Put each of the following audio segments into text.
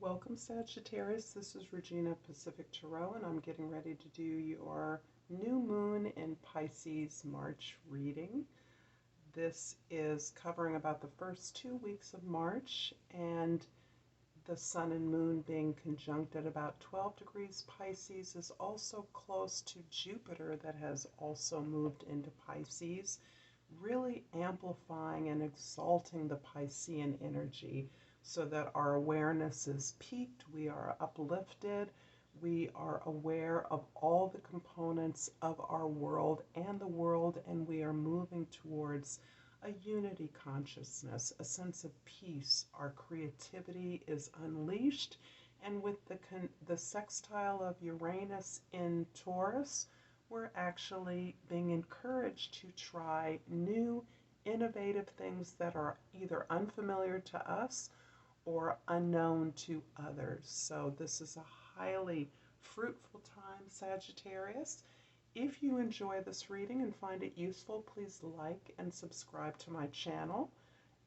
Welcome, Sagittarius. This is Regina Pacific Tarot, and I'm getting ready to do your new moon in Pisces March reading. This is covering about the first 2 weeks of March, and the sun and moon being conjunct at about 12 degrees Pisces is also close to Jupiter that has also moved into Pisces, really amplifying and exalting the Piscean energy so that our awareness is peaked, we are uplifted, we are aware of all the components of our world, and we are moving towards a unity consciousness, a sense of peace. Our creativity is unleashed, and with the sextile of Uranus in Taurus, we're actually being encouraged to try new, innovative things that are either unfamiliar to us or unknown to others. So this is a highly fruitful time, Sagittarius. If you enjoy this reading and find it useful, please like and subscribe to my channel.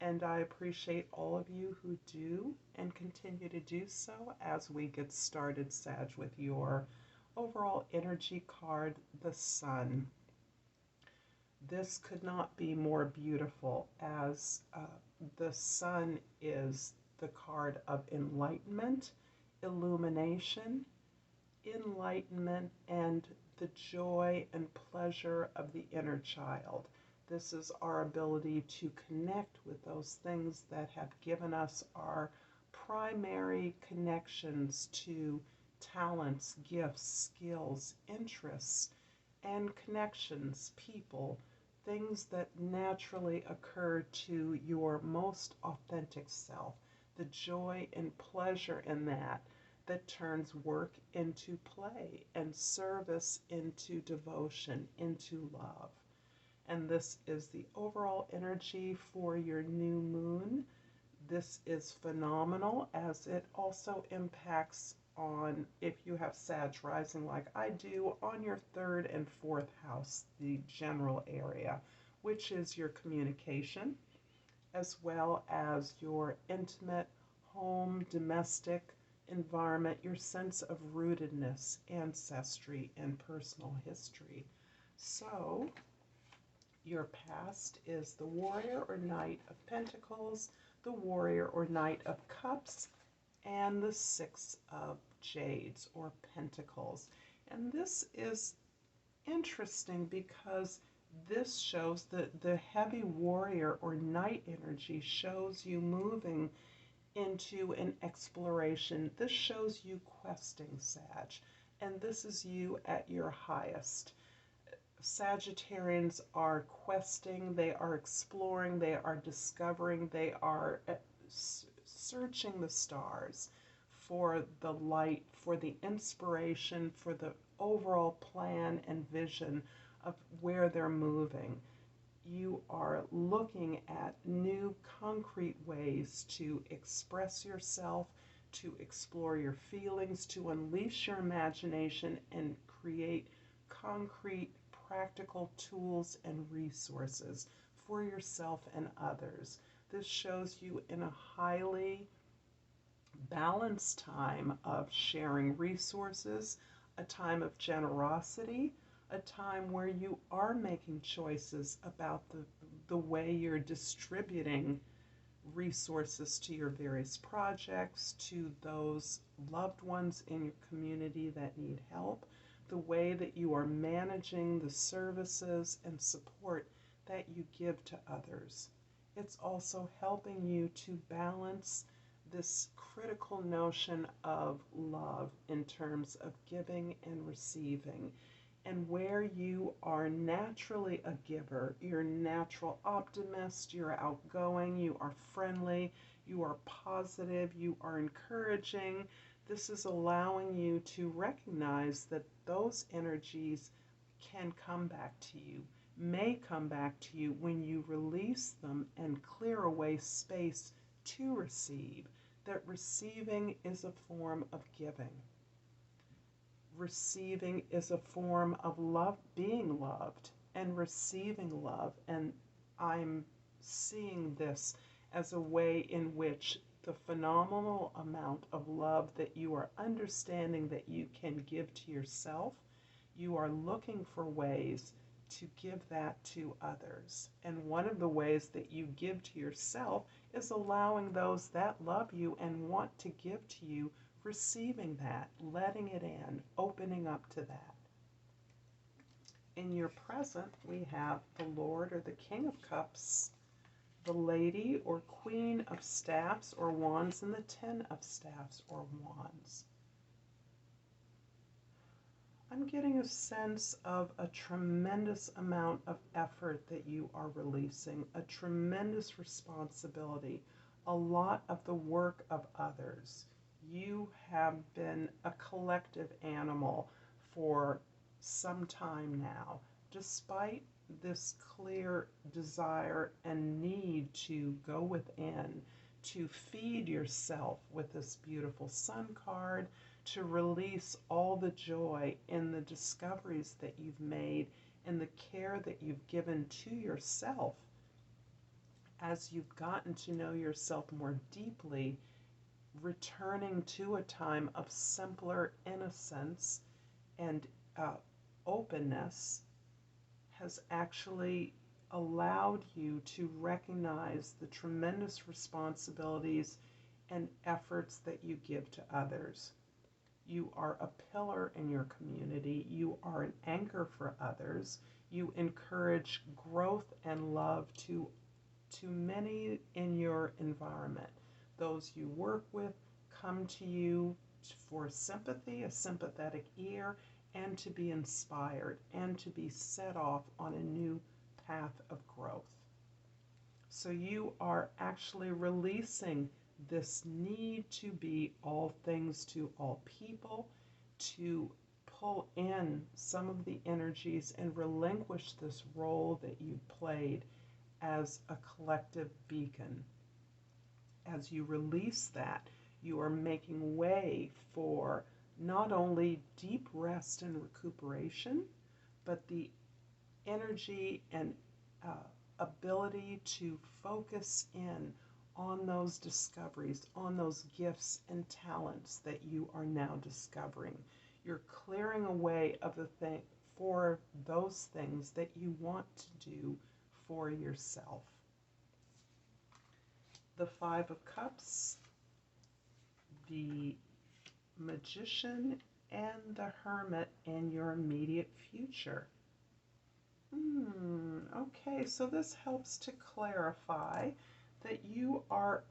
And I appreciate all of you who do and continue to do so as we get started, Sag, with your overall energy card, the Sun. This could not be more beautiful, as the Sun is the card of enlightenment, illumination, enlightenment, and the joy and pleasure of the inner child. This is our ability to connect with those things that have given us our primary connections to talents, gifts, skills, interests, and connections, people, things that naturally occur to your most authentic self. The joy and pleasure in that turns work into play and service into devotion, into love. And this is the overall energy for your new moon. This is phenomenal, as it also impacts on, if you have Sag rising like I do, on your third and fourth house, the general area, which is your communication, as well as your intimate home, domestic environment, your sense of rootedness, ancestry, and personal history. So, your past is the Warrior or Knight of Pentacles, the Warrior or Knight of Cups, and the Six of Jades or Pentacles. And this is interesting because this shows that the heavy warrior or knight energy shows you moving into an exploration. This shows you questing, Sag, and this is you at your highest. Sagittarians are questing, they are exploring, they are discovering, they are searching the stars for the light, for the inspiration, for the overall plan and vision of where they're moving. You are looking at new concrete ways to express yourself, to explore your feelings, to unleash your imagination and create concrete, practical tools and resources for yourself and others. This shows you in a highly balanced time of sharing resources, a time of generosity, a time where you are making choices about the way you're distributing resources to your various projects, to those loved ones in your community that need help, the way that you are managing the services and support that you give to others. It's also helping you to balance this critical notion of love in terms of giving and receiving. And where you are naturally a giver, you're a natural optimist, you're outgoing, you are friendly, you are positive, you are encouraging, this is allowing you to recognize that those energies can come back to you, may come back to you when you release them and clear away space to receive, that receiving is a form of giving. Receiving is a form of love, being loved and receiving love. And I'm seeing this as a way in which the phenomenal amount of love that you are understanding that you can give to yourself, you are looking for ways to give that to others. And one of the ways that you give to yourself is allowing those that love you and want to give to you, receiving that, letting it in, opening up to that. In your present, we have the Lord or the King of Cups, the Lady or Queen of Staffs or Wands, and the Ten of Staffs or Wands. I'm getting a sense of a tremendous amount of effort that you are releasing, a tremendous responsibility, a lot of the work of others. You have been a collective animal for some time now, despite this clear desire and need to go within, to feed yourself with this beautiful Sun card, to release all the joy in the discoveries that you've made and the care that you've given to yourself as you've gotten to know yourself more deeply, returning to a time of simpler innocence and openness has actually allowed you to recognize the tremendous responsibilities and efforts that you give to others. You are a pillar in your community. You are an anchor for others. You encourage growth and love to many in your environment. Those you work with come to you for sympathy, a sympathetic ear, and to be inspired and to be set off on a new path of growth. So you are actually releasing this need to be all things to all people, to pull in some of the energies and relinquish this role that you played as a collective beacon. As you release that, you are making way for not only deep rest and recuperation, but the energy and ability to focus in on those discoveries, on those gifts and talents that you are now discovering. You're clearing away of for those things that you want to do for yourself. The Five of Cups, the Magician, and the Hermit in your immediate future. Okay, so this helps to clarify that you are,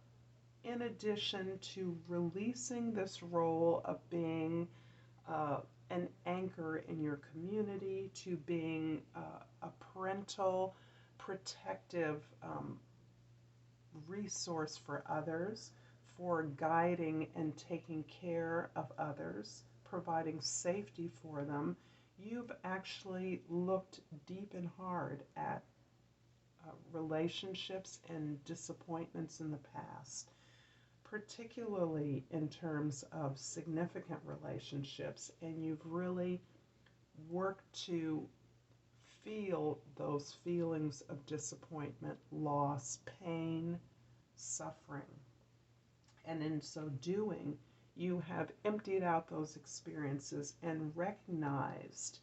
in addition to releasing this role of being an anchor in your community, to being a parental, protective resource for others, for guiding and taking care of others, providing safety for them, you've actually looked deep and hard at relationships and disappointments in the past, particularly in terms of significant relationships, and you've really worked to feel those feelings of disappointment, loss, pain, suffering. And in so doing, you have emptied out those experiences and recognized,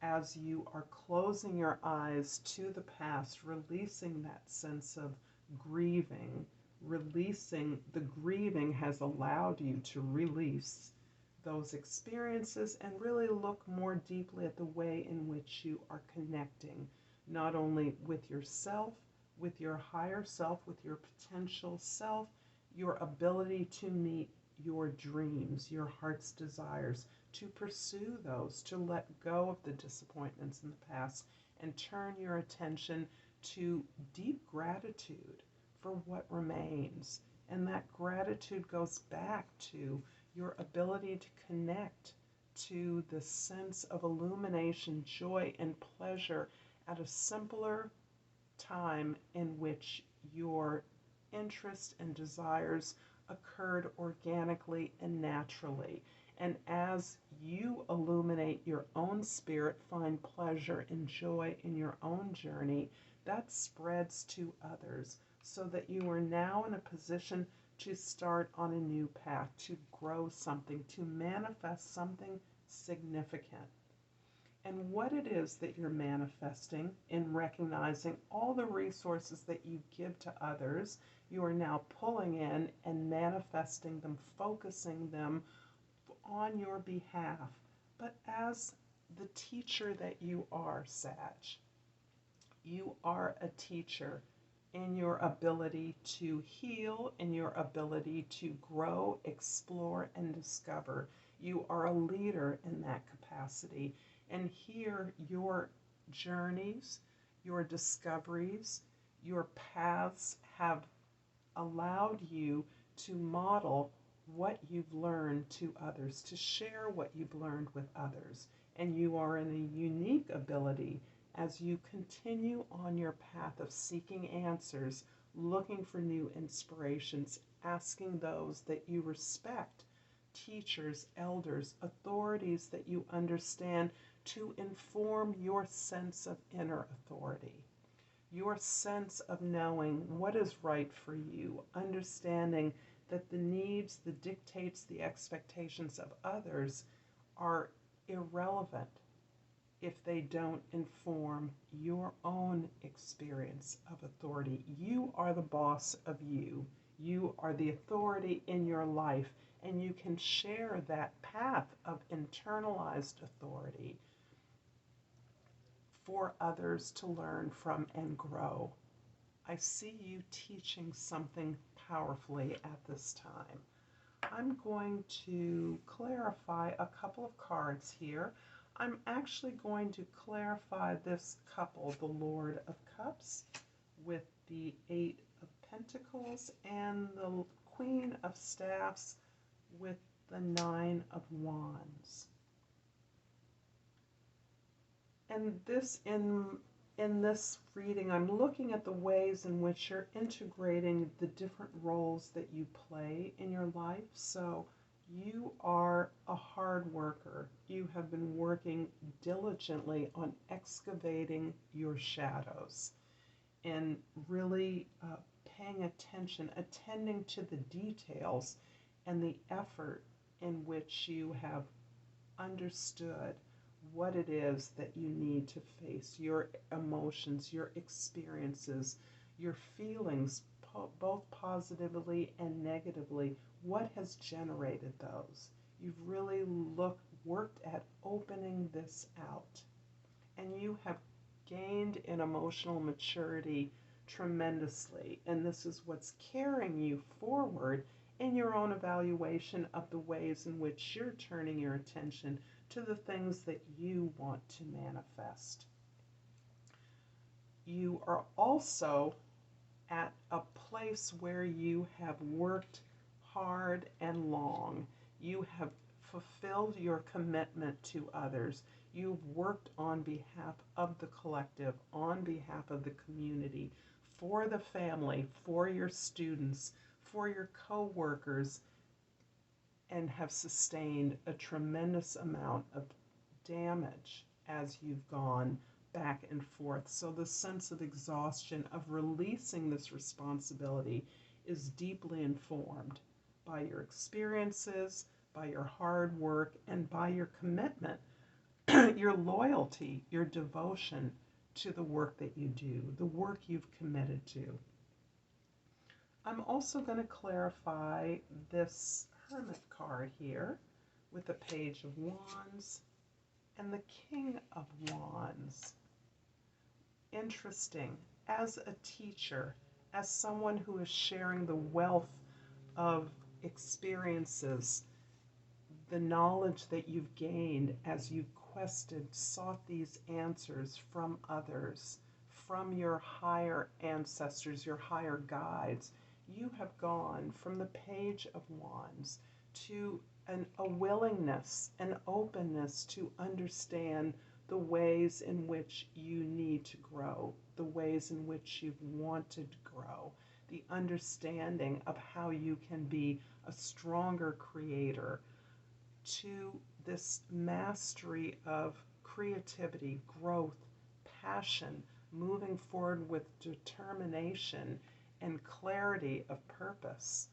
as you are closing your eyes to the past, releasing that sense of grieving, releasing the grieving has allowed you to release those experiences and really look more deeply at the way in which you are connecting, not only with yourself, with your higher self, with your potential self, your ability to meet your dreams, your heart's desires, to pursue those, to let go of the disappointments in the past and turn your attention to deep gratitude for what remains. And that gratitude goes back to your ability to connect to the sense of illumination, joy, and pleasure at a simpler time in which your interests and desires occurred organically and naturally. And as you illuminate your own spirit, find pleasure and joy in your own journey, that spreads to others, so that you are now in a position to start on a new path, to grow something, to manifest something significant. And what it is that you're manifesting in recognizing all the resources that you give to others, you are now pulling in and manifesting them, focusing them on your behalf. But as the teacher that you are, Sag, you are a teacher in your ability to heal, in your ability to grow, explore, and discover. You are a leader in that capacity. And here, your journeys, your discoveries, your paths have allowed you to model what you've learned to others, to share what you've learned with others. And you are in a unique ability as you continue on your path of seeking answers, looking for new inspirations, asking those that you respect, teachers, elders, authorities that you understand, to inform your sense of inner authority, your sense of knowing what is right for you, understanding that the needs, the dictates, the expectations of others are irrelevant if they don't inform your own experience of authority. You are the boss of you. You are the authority in your life, and you can share that path of internalized authority for others to learn from and grow. I see you teaching something powerfully at this time. I'm going to clarify a couple of cards here. I'm actually going to clarify this couple, the Lord of Cups with the Eight of Pentacles and the Queen of Staffs with the Nine of Wands. And this in this reading, I'm looking at the ways in which you're integrating the different roles that you play in your life. So you are a hard worker. You have been working diligently on excavating your shadows and really paying attention, attending to the details and the effort in which you have understood what it is that you need to face, your emotions, your experiences, your feelings, both positively and negatively. What has generated those? You've really worked at opening this out. And you have gained in emotional maturity tremendously. And this is what's carrying you forward in your own evaluation of the ways in which you're turning your attention to the things that you want to manifest. You are also at a place where you have worked hard and long. You have fulfilled your commitment to others. You've worked on behalf of the collective, on behalf of the community, for the family, for your students, for your co-workers, and have sustained a tremendous amount of damage as you've gone back and forth. So the sense of exhaustion of releasing this responsibility is deeply informed by your experiences, by your hard work, and by your commitment, your loyalty, your devotion to the work that you do, the work you've committed to. I'm also going to clarify this Hermit card here with the Page of Wands and the King of Wands. Interesting. As a teacher, as someone who is sharing the wealth of experiences, the knowledge that you've gained as you've quested, sought these answers from others, from your higher ancestors, your higher guides, you have gone from the Page of Wands to a willingness, an openness to understand the ways in which you need to grow, the ways in which you've wanted to grow, the understanding of how you can be a stronger creator, to this mastery of creativity, growth, passion, moving forward with determination and clarity of purpose.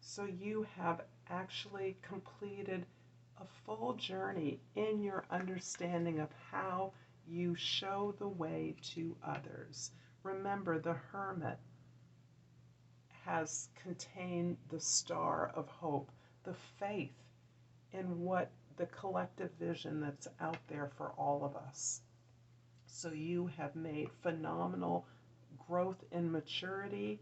So you have actually completed a full journey in your understanding of how you show the way to others. Remember, the Hermit has contained the star of hope, the faith in what the collective vision that's out there for all of us. So you have made phenomenal growth in maturity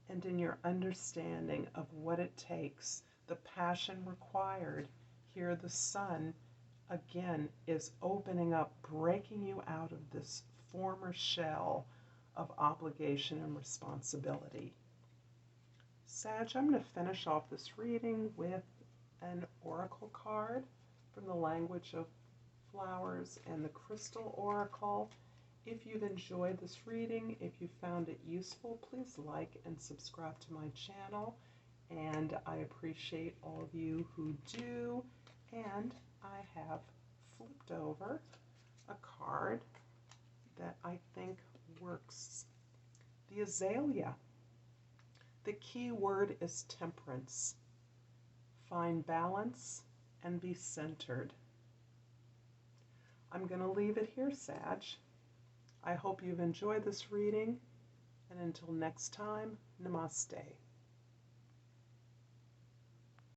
and in your understanding of what it takes, the passion required. Here the sun again is opening up, breaking you out of this former shell of obligation and responsibility. Sag, I'm going to finish off this reading with an oracle card from the language of flowers and the crystal oracle. If you've enjoyed this reading, if you found it useful, please like and subscribe to my channel. And I appreciate all of you who do. And I have flipped over a card that I think works. The azalea. The key word is temperance. Find balance and be centered. I'm going to leave it here, Sag. I hope you've enjoyed this reading, and until next time, Namaste.